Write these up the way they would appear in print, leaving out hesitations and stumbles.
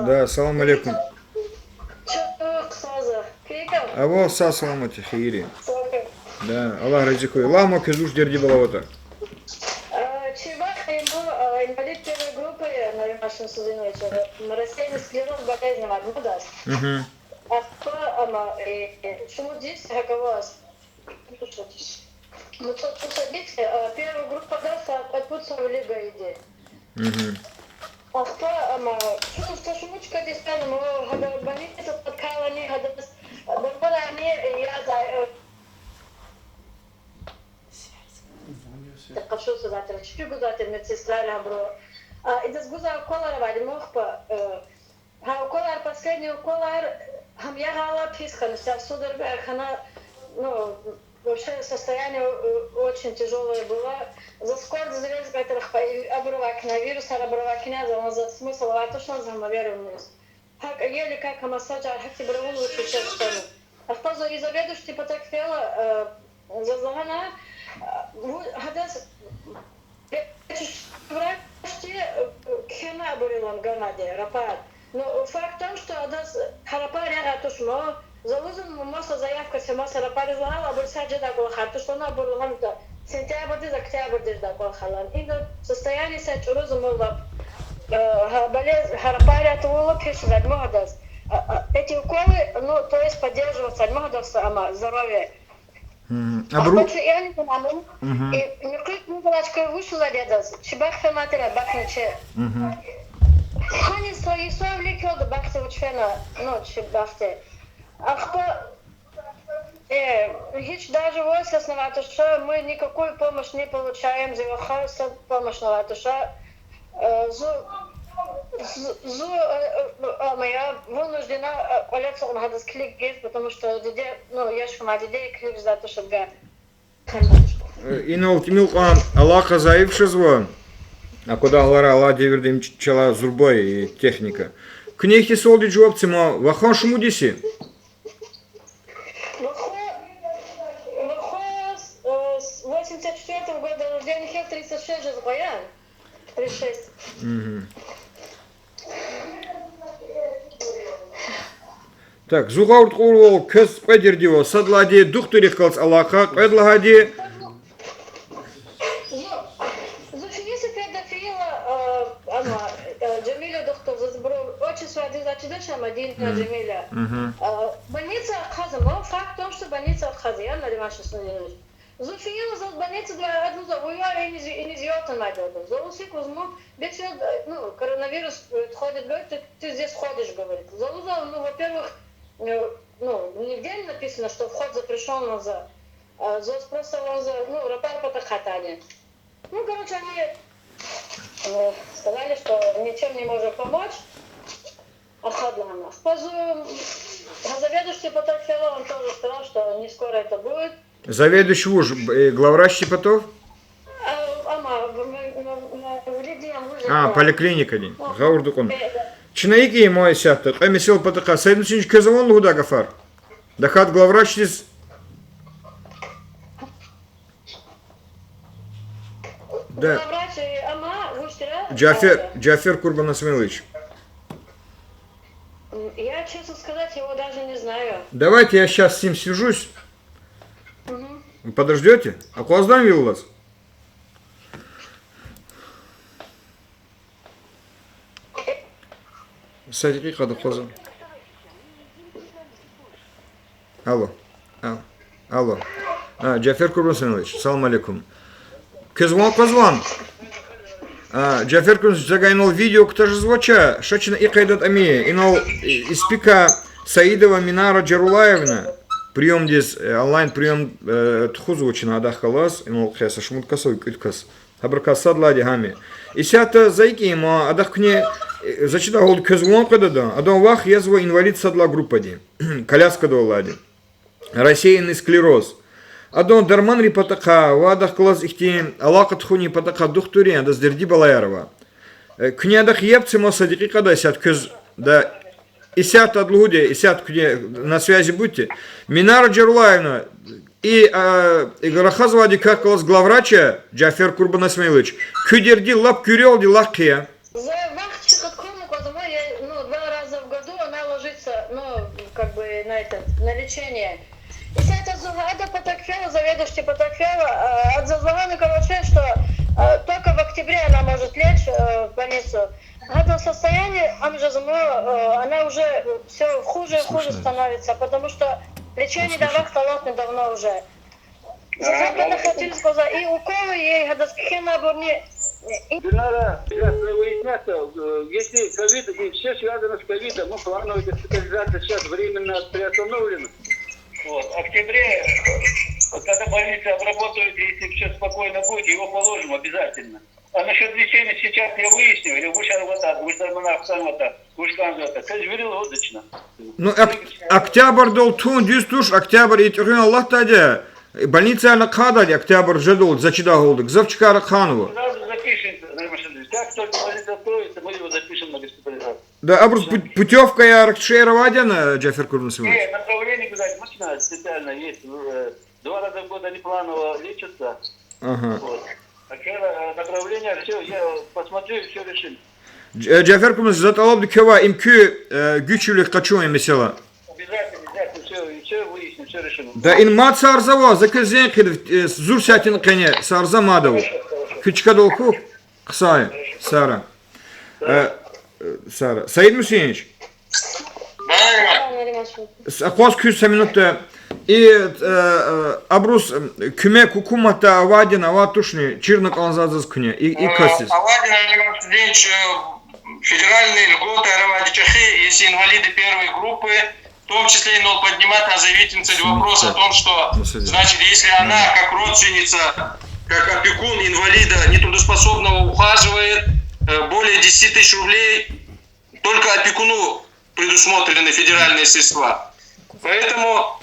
Да, салам алейкум. Аво са саламати хири. Да, Аллах разикуй. Ламо кезуш дерди балавата. Чувак ему инвалид первой группы на Римашин Сузиновича. Рассеянный склероз болезнь вода. А кто чему здесь хаковас? Ну тут посадить первую группу даст отпутся в лига иди. А кто что шумучка здесь там мы больница подкала не гадас. Бомбала не я за так что завтра чуть-чуть завтра медсестра лабро. И das гуза колар вади мохпа. Колар последний колар हम я гала писхан вся судорога она ну вообще состояние очень тяжелое было. За сколько залез которых обровакна вирус обровакна за смысл ватушна за наверное. Как еле как массаж архи бравун лучше что. А кто за заведующий типа так фела за загана هذا врачи кена бурилан ганаде рапад. Но факт в том, что харапар я тушмо залузан масса заявка се масса рапар излагала, а больше джеда голхар, то что она бурилан то сентябрь за октябрь джеда голхалан. И до состояния се чурузу мова болез харапар я тула пишет адмогадас. Эти уколы, ну то есть поддерживаться адмогадас ама здоровье. Хочу я не знаю. И никак не палачка вышла дедас. Чебак фематера бакнече. Хани свои совлекел до бакте учена, ну чебахте. А кто Хич даже войска основато, что мы никакую помощь не получаем, за вахарса помощь новато, что моя вынуждена оляться он гадас клик гейс, потому что детей, ну я ж команда детей клик за то, что га. Инол тимилкан Аллаха заившизво. А куда глара Аллах девердим чала зурбой и техника. Кнехи солди джобцимо вахан шумудиси. Вахан с 84 года рождения, хел 36 же сбоян. 36. Так, зугаурт куру кес педердио садлади духтурих калс Аллаха предлагади. Зачинися педофила, Джамиля доктор забрал очень свадьбы зачидаша Мадина Джамиля. Больница Абхаза, но факт в том, что больница Абхаза, я на Римашин Сузинович. Зачинила за больницу для одну завоя и не зьёта найдёт. За усик возьму, ведь ну коронавирус ходит, говорит, ты здесь ходишь, говорит. Залуза, ну во-первых, ну нигде не написано, что вход запрещен за просто ну рапар потахатание. Ну короче они сказали, что ничем не может помочь. Ахадлана. Позу заведующий потахела, он тоже сказал, что не скоро это будет. Заведующий вуз, главврач Чепотов? Поликлиника день. Гаурдукон. Чинаики мой сятты. Эмисел потака. Сайдусинч кезавон луда гафар. Дахат главврач из. Да. Джафер Курбанасмилович. Я, честно сказать, его даже не знаю. Давайте я сейчас с ним свяжусь. Вы подождете? А куда знаю вас? Садики каду хоза. Алло. Алло. Джафер Курбансанович, салам алейкум. Казван. Джафер Курбансанович загайнул видео, кто же звуча. Шачина и кайдат амия. Инол испика Саидова Минара Джарулаевна. Прием здесь, онлайн прием тхузу очень надо халас, инол хеса шмуткасой кыткас. Хабркаса длади хами. И сята зайки ему адахкне зачита голд кезвон кадада. Адон вах язва инвалид садла группади. Коляска долади. Рассеянный склероз. Адон дарман рипатака, вадах класс ихти алака тхуни патака духтури, адас дерди балаярова. Княдах епцы мосадики када сят кез да. И сят от люди, и сят на связи будьте. Минара Джарлаевна и Рахазвади как вас главврача Джафер Курбанасмилович. Кюдерди лап кюрелди лакия. на лечение. Если это Патакфела, заведующий Патакфела, отзывала, короче, что только в октябре она может лечь в больницу. Это состояние, она уже все хуже и хуже становится, потому что лечение давах талантно давно уже. Завтра находились и уколы ей, это схема бурни. Надо выясняться, если ковид, и все связано с ковидом, плановая госпитализация сейчас временно приостановлена. Вот. В октябре, когда больница обработает, если все спокойно будет, его положим обязательно. А насчет лечения сейчас я выясню, или вы сейчас вот так, вы же Ну, октябрь дол тун дюз туш, октябрь и тюрин Аллах таде. Больница на кадать октябрь же дол, зачида голдык, завчкара Ханова. Сразу запишемся, как только больница откроется, мы его запишем на госпитализацию. Да, а просто путевка я Ракшейра Вадяна, Джафер Курнусович? Нет, направление, куда начинать специально есть. 2 раза в год они планово лечатся. Ага. Вот. Направление, все, я посмотрю и все решим. Джафер Курнусович, заталабды кева имкü güçlülük kaçıyor mesela. Обязательно, все выясним, все решим. Да инмат сарзава, закызен кидив, зур сятин кене, сарзамадов. Küçük dolku, kısay, Sara. Sara. Sayın Müseyinç. Akos 200 минута. И абрус küme hukumata avadin avatушни чирнак алзазыз күне и касис. Авадин Александр Денч, федеральные льготы Аравадичахи, если инвалиды первой группы, в том числе и поднимать на заявительнице вопрос о том, что, значит, если она как родственница, как опекун инвалида нетрудоспособного ухаживает, более 10 тысяч рублей, только опекуну предусмотрены федеральные средства. Поэтому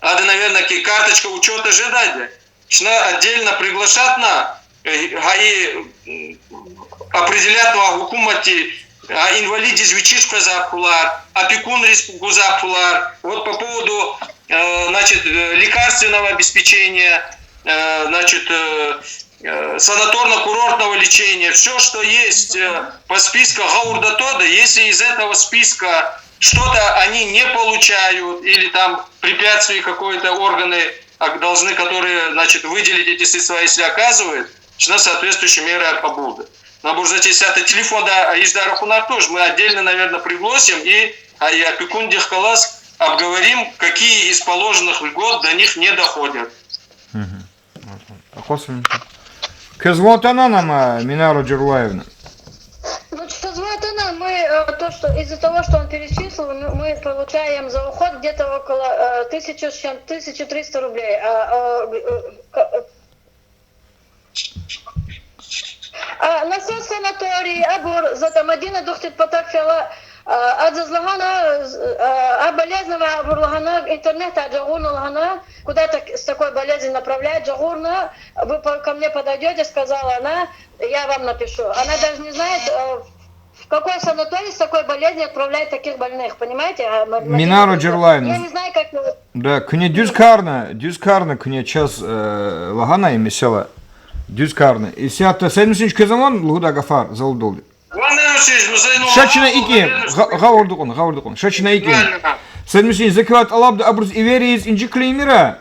надо, наверное, карточка учета ждать. Отдельно приглашать на ГАИ определять на хукумате инвалиди звучишка запулар, опекун республику запулар. Вот по поводу, значит, лекарственного обеспечения, значит, санаторно-курортного лечения, все, что есть по списку Гаурдатода, если из этого списка что-то они не получают или там препятствия какие-то органы должны, которые, значит, выделить эти средства, если оказывают, на соответствующие меры побуды. На бурзатисята телефон, да, Иждара Хунар тоже мы отдельно, наверное, пригласим и опекун Дихкалас обговорим, какие из положенных льгот до них не доходят. Кезвотана нам Минара Джерлаевна. Ну, что звонит она, мы то, что из-за того, что он перечислил, мы получаем за уход где-то около 1300 рублей. Насос санаторий, абур, за там один духтит Патакфела, а болезненного абурлагана, интернета джагурна, куда-то с такой болезнью направляет джагурна, вы ко мне подойдете, сказала она, я вам напишу. Она даже не знает, в какой санаторий с такой болезнью отправляет таких больных, понимаете? Минара Джерлайн. Я не знаю, как... Да, кне дюзкарна, кне час лагана и месела. Дюзкарна. И сята седмичный кезамон луда гафар залдолди. Шачина ики, гавардукон. Шачина ики. Седмичный закиват алабда абрус ивериз инжи клеймира.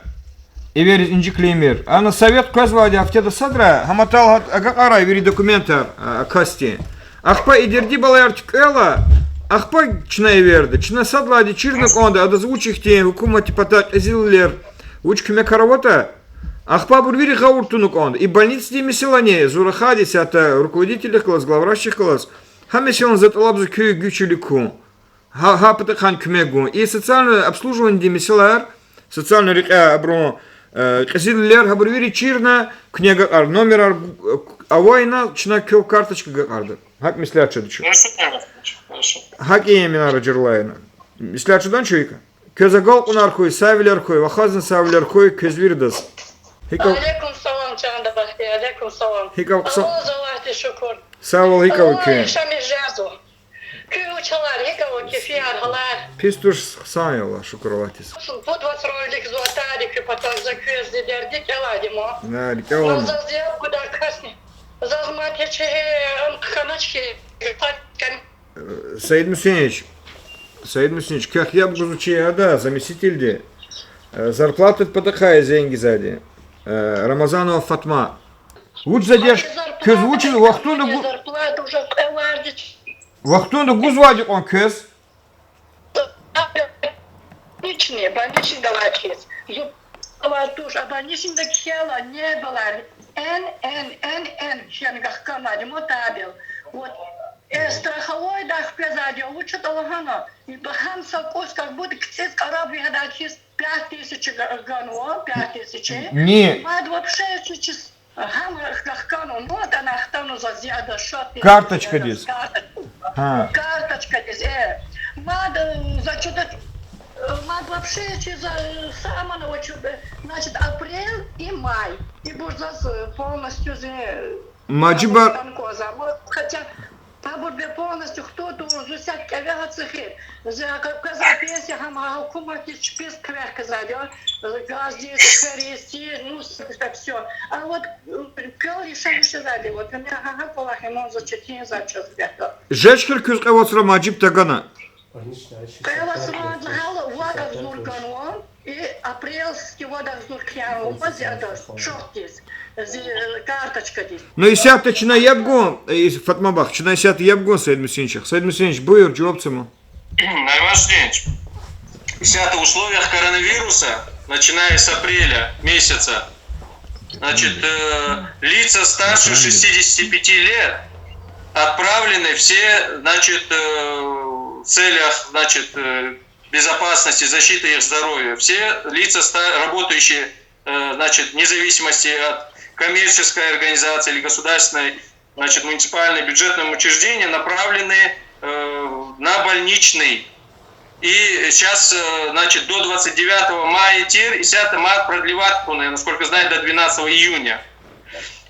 Ивериз инжи клеймир. Ана совет казвади афтеда садра. Хаматал агакара ивери документа касти. Ахпа идерди балаяртик эла. Ахпа чна иверди. Чна садлади чирнак онда. Ада звучихте хукумати патак эзиллер. Учкиме каравота. Ахпа бурвири гавуртунук онда. И больницы демиселане. Зурахадис это руководители класс, главвращий класс. Хамеселан заталабзу кю гючелику. Хапатахан кмегу. И социальное обслуживание демиселар. Социальный река абро. Эзиллер хабурвири чирна. Книга ар. Номер ар. Авайна чна кю карточка гакарда. Хак мисляча дичу. Хак и Минара Джерлайна. Мисляча дон чуйка. Кезагал кунархуй, савилярхуй, вахазн савилярхуй, кезвирдас. Алейкум салам, чанда бахти, алейкум салам. Хикав ксо. Аллах залахти шукур. Савал хикав ке. Аллах шами жазу. Кю учалар, хикав кефиар халар. Пистуш саяла шукурлатис. По 20 ролик златарик, и потом заквез дидердик, аладимо. Да, Но рикаван. заздел куда касни. Зазматичи, каначки, паткан. Саид Мусеевич, Саид Мусинович, как я бы да, заместитель зарплата подыхая деньги сзади. Рамазанова Фатма. Лучше задержь, köz учил, вахтунда гузвадик он köz. Больничный давачец. Зуб а больничный кхела не было. Шенгах канаде мотабел. Вот. Страховой дах пезадио лучше толгана. И бахам сакос как будто кцец корабль гадачис 5000 гану, 5000. Не. Мад вообще чис гам хахкану, но да нахтану за зяда шот. Карточка здесь. Карточка здесь. Мад зачитать. Мад вообще через самого учебы. Значит, апрель и май. И будет полностью Маджибар. Хотя Абурбе полностью кто-то уже всякие авиации. За каза песня хама хукумати чпис кверх казадё. Газ здесь перейти, ну все. А вот пёл решили сказали, вот у меня ага полахимон за 4 за час где-то. Жечкер köz qavasra Маджиб тагана. Кавасра дхала вагав зургануан и апрельский вагав зуркяну мазяда шортис. Карточка здесь. Ну и сят чина ябгон, Фатмабах, чина сят ябгон Саид Мусинович. Саид Мусинович, буйр джобцему. Наймашнич, в условиях коронавируса, начиная с апреля месяца, значит, лица старше 65 лет отправлены все, значит, в целях, значит, безопасности, защиты их здоровья. Все лица, работающие, значит, вне зависимости от коммерческой организации или государственной, значит, муниципальной бюджетном учреждении направлены на больничный. И сейчас, значит, до 29 мая тир, и 10 мая продлевать, насколько знаю, до 12 июня.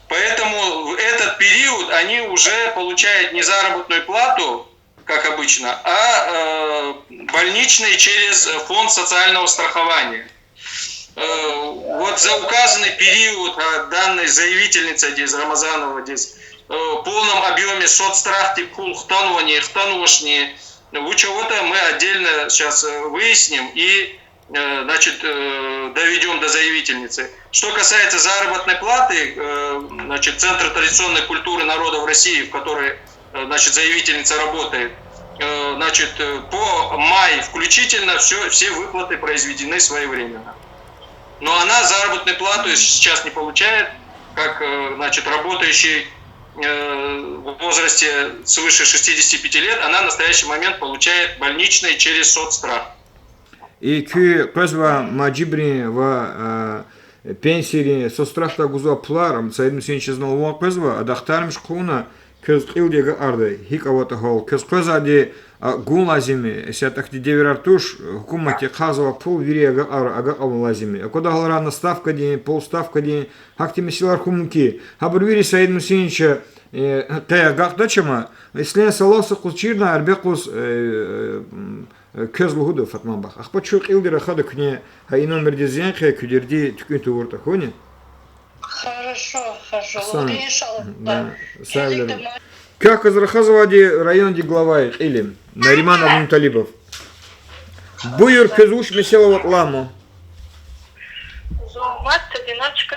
Поэтому в этот период они уже получают не заработную плату, как обычно, а больничные через фонд социального страхования. Вот за указанный период данной заявительницы здесь, Рамазанова здесь, в полном объеме соцстрах типа хтанувания, хтанувашни, чего-то мы отдельно сейчас выясним и, значит, доведем до заявительницы. Что касается заработной платы, значит, Центр традиционной культуры народов России, в которой, значит, заявительница работает, значит, по май включительно все выплаты произведены своевременно. Но она заработную плату сейчас не получает, как, значит, работающий в возрасте свыше 65 лет, она в настоящий момент получает больничный через соцстрах. И кызва Маджибри в пенсии соцстрахта гузва пларам, Саид Мусинович знал ва кызва, а дахтарым шкуна кыз қилдега арды, хикавата хол, кыз кызади гун лазими, сятахти деверартуш, хукумати казва пол вирега ага лазими. А куда галрана ставка день, полставка день, хакти месилар хумки. Хабрвири Саид Мусиновича тая гахдачама, если салоса кучирна арбекус көз лугуду Фатмабах. Ах почу қилдера хадак не хаинон мердизян хай кудерди тукинту ворта хони. Хорошо. Вот иншаллах. Как из Рахазавади район Диглавай или Нариман Абдулталибов. Буйр кезуш меселоват ламу. Зумат одиночка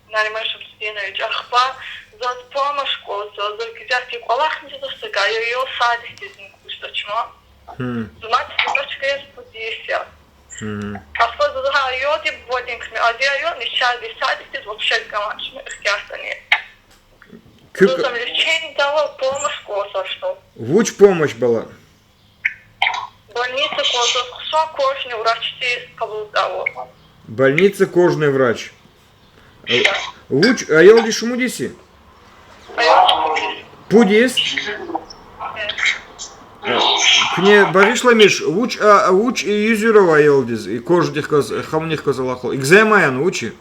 Нариман Шамсинович Ахпа за помощь за гизяхти колахни за сага ее садисти что чмо. Зумат одиночка есть подъезд. Ахпа за ее тип водинг ми одею ничаги садисти вообще гамач ихтястани. Зам лечение дала помощь коса что. Вуч помощь была. Больница коса что кожный врач кабул дало. Больница кожный врач. Вуч, а я лишь мудиси. Пудис. Кне баришла миш, вуч и юзюрова елдиз, и кожних коз, хамних козалахо. Экземаян учи.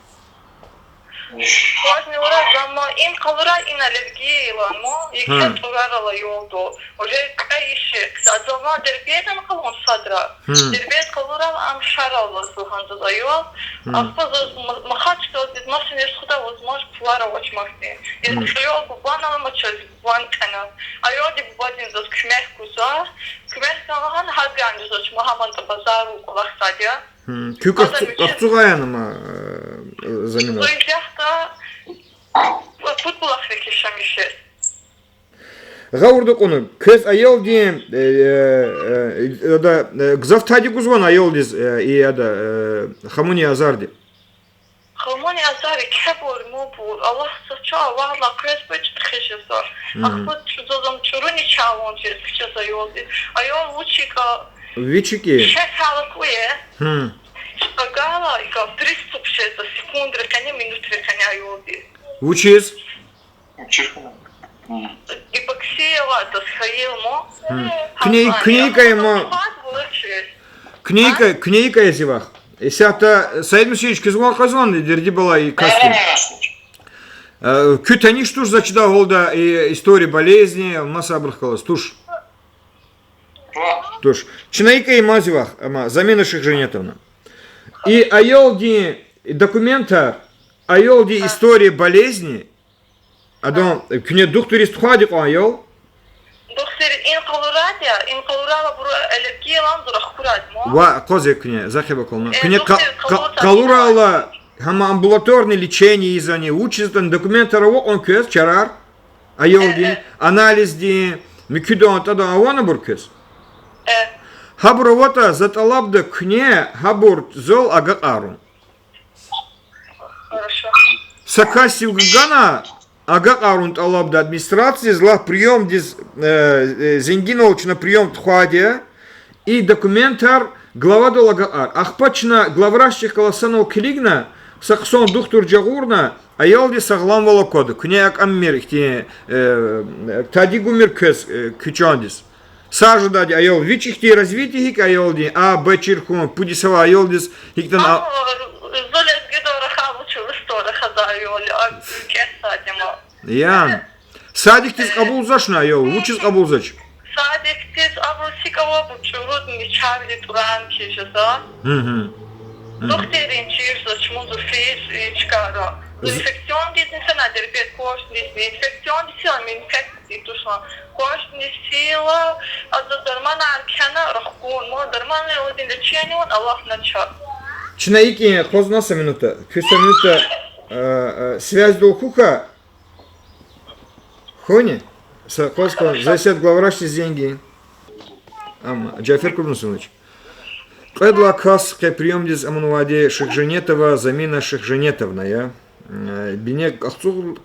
Кожный врач, зама им калура ин аллергия иланмо, и кет турарала йолду. Уже каиши, зама дербезан калун садра. Дербез калура амшарала суханза йол. Ахпа махач, что без машины сюда возможно пларовать махни. Если шел буквально мачал, буквально канал. А я не буквально за кмехку за. Кмехка хан хаган за Мухаммад базару кулахсадия. Kük akçuğayanı mı zamina? Zuyjahta futbol afrekişemişiz. Gavurduk onu. Köz ayol diyeyim da gzaf tadı kuzvan ayol diz ya da hamuni azardı. Хамони азари кебор мобур Аллах сача вала кресбеч тхишеса. Ахпут чузозам чуруни чавон через кчаса йоди. Айол учика Вичики. шехалакуе. Шпагала и как 360 секунд реканя минут реканя йоди. Учиз. И баксиева это схаилмо. Кнейка езивах. Исята Саид Мусевич кызгон казван дерди была и каски. Күтани штуш зачда голда и история болезни, маса брахкалас туш. Туш. Чинайка и мазивах, замена Шахжанетовна. И айолди документа, айолди история болезни, адон кне докторист хадик айол. Доктор ин колорадо бура аллергия ландура хурадмо. Ва козе кне захеба колна. Кне калурала хама амбулаторное лечение изани учистан документарово он көз чарар айолди анализ ди микидон тада авана буркез. Хабровата заталабда кне хабур зол агарун. Хорошо. Сакасив гана агарун талабда администрации зла прием диз зенгинович на прием тхуадия и документар глава долагаар. Ахпачна главращих колосанов клигна саксон доктор джагурна аялди саглам волокоду. Княк аммер ихти тади гумер кез кючандис. Сажу дади айол вичихти развитие хик айолди а бачирху пудисава айолдис хиктан Золес гидора хавучу листора хазайоли а кесадимо. Ян. Садик тиз кабулзашна айол, учиз кабулзач. Садик тиз абрусикава бучурут мичавли туран кишаса. Докторин чирса чмузу фейс и чкаро. Инфекцион дизниса на дербет кошнис, инфекцион дисила инфекции тушла. Кошнис сила, а за дармана аркана рахкун, мо дармана один лечение он Аллах начал. Чинаики хознаса минута. Кюса минута связь до хука. Хони? Коска засед главврач деньги. Джафер Курнусович. Предла каска прием диз амануваде Шахжанетова замена Шахжанетовна я. Бине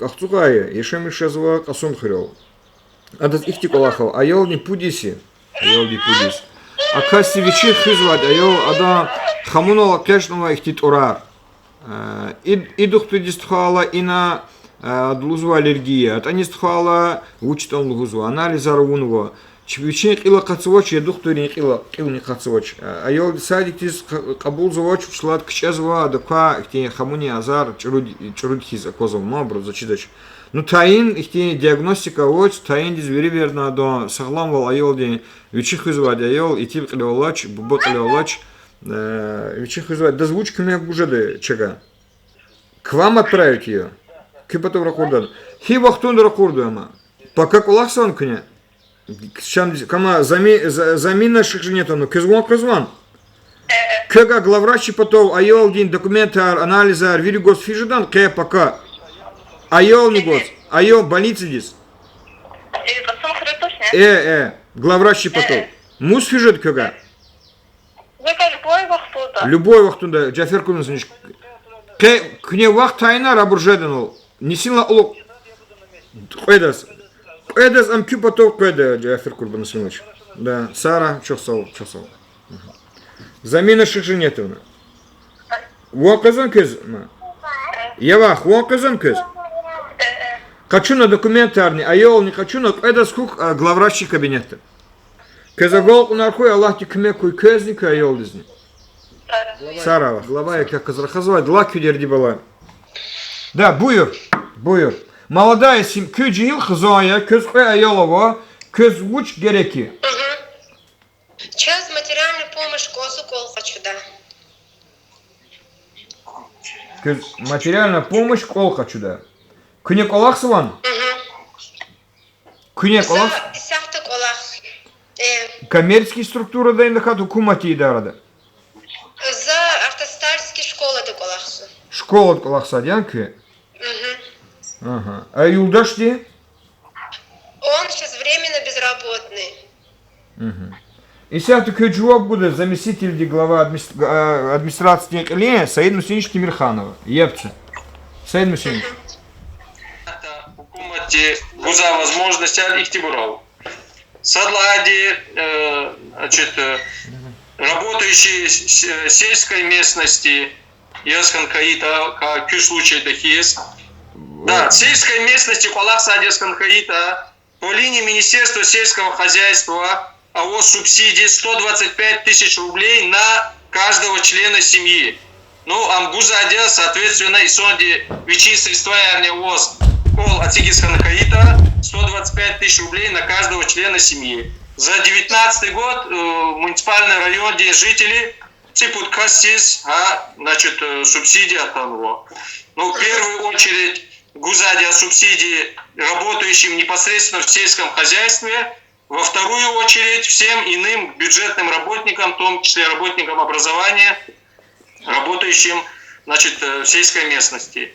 ахцугая, ешем ишазва касун хрел. Адат ихти колахал, айол не пудиси. Айол не пудис. А касти вечер хизвать, айол ада хамунала кешнова ихти турар. И духту дистхала и на длузу аллергия. Ата не стхала учит он лгузу. Анализ арвунова. Чвичне қила қацывач, я духтури қила не қацывач. Айол садик тиз қабул завач, шлад кчезва, адаква, ихти хамуни азар, чуруд хиза козов мабру, зачидач. Ну таин, ихти диагностика воч, таин диз вери верна до саглам вал айол ди вичих хизвад айол, и тип қилевалач, бубо қилевалач, вичих хизвад. Да звуч кме гужады чега. К вам отправить ее. Кипатов ракурдан. Хи вахтун ракурду ама. Пока кулахсан кне. Кама замина Шахжанетовна, кызгон. Кега главврач потом айол дин документар анализар виригос фижидан ке пока. Айол не гос, айол больницы дис. Главврач потом. Мус фижит кега. Любой вахтунда, Джафер Курнусович. Кне вахт тайна рабуржеданул. Не сильно улук. Қойдас. Эдес амки потом кеда Джафер Курнусович. Да, Сара часов. Замена Шахжанетовна. Уаказан кез. Явах, уаказан кез. Хочу на документарный, айол не хочу на эдес хук главврачи кабинета. Кезагол унархуй Аллах ти кмекуй кезника айол дизни. Сара, глава я как казрахазвать, лак юдерди бала. Да, буйр. Молодая кюджи ил хазая, көз кой айолова, көз уч гереки. Сейчас материальную помощь козу кол хочу, да. Материальная помощь кол хочу да. Күне колақсыван? Күне колақ? Сяқты колақ. Коммерческий структура да индахат хукумати идарада. За автостарский школада колақсы. Школа колақса диян күе? Ага. А Юлдаш де? Он сейчас временно безработный. И сяты күе жуап буде заместитель глава администрации Илья Саид Мусинович Тимирханова. Епце. Саид Мусинович. Hukumati гуза возможности ихтибурал. Садлади, значит, работающие в сельской местности, яскан каита, как случай такие. Да, в сельской местности Калахса яскан каита по линии Министерства сельского хозяйства АОС субсидии 125 тысяч рублей на каждого члена семьи. Ну, амбузадя, соответственно, и сонди вичинство иствоярня ОС кол атигисхан каита 125 тысяч рублей на каждого члена семьи. За 2019 год в муниципальном районе жители цепут кастис, значит, субсидии от того. Ну, в первую очередь, гузадя субсидии работающим непосредственно в сельском хозяйстве. Во вторую очередь, всем иным бюджетным работникам, в том числе работникам образования, работающим, значит, в сельской местности.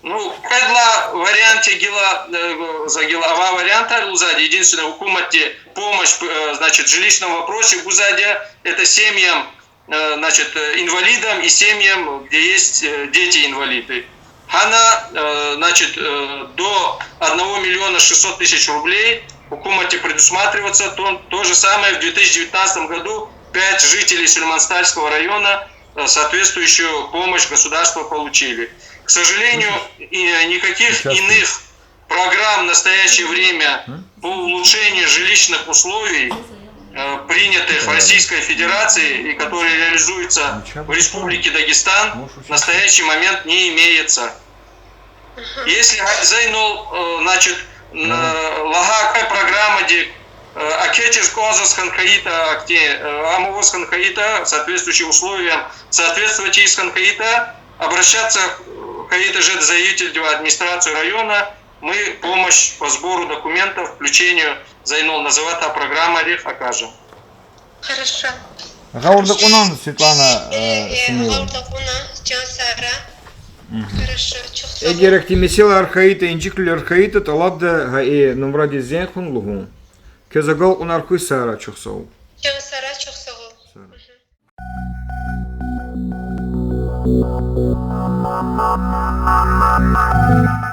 Ну, кайдла варианте ава варианта лузади, единственное, хукумате помощь, значит, в жилищном вопросе гузадя, это семьям, значит, инвалидам и семьям, где есть дети-инвалиды. Она, значит, до 1 миллиона 600 тысяч рублей хукумате предусматривается. То же самое в 2019 году 5 жителей Сульманстальского района соответствующую помощь государства получили. К сожалению, никаких иных программ в настоящее время по улучшению жилищных условий, принятых в Российской Федерации и которые реализуются в Республике Дагестан, в настоящий момент не имеется. Если Зайнул, значит, лагакая программа, где Акетиш Козас Ханкаита, Амовос Ханкаита, соответствующим условиям, соответствовать из Ханкаита, обращаться к Каита же заявитель в администрацию района, мы помощь по сбору документов, включению Зайнул называта программа реф окажем. Хорошо. Гаурдакунан Светлана Семилова. Гаурдакуна, Чансара. Хорошо. Эгеректи месела архаита, инжиклю архаита, талабда гаи номради зенхун лугу. Кезагал унаркуй сара чухсау. Чансара чухсау. Thank you.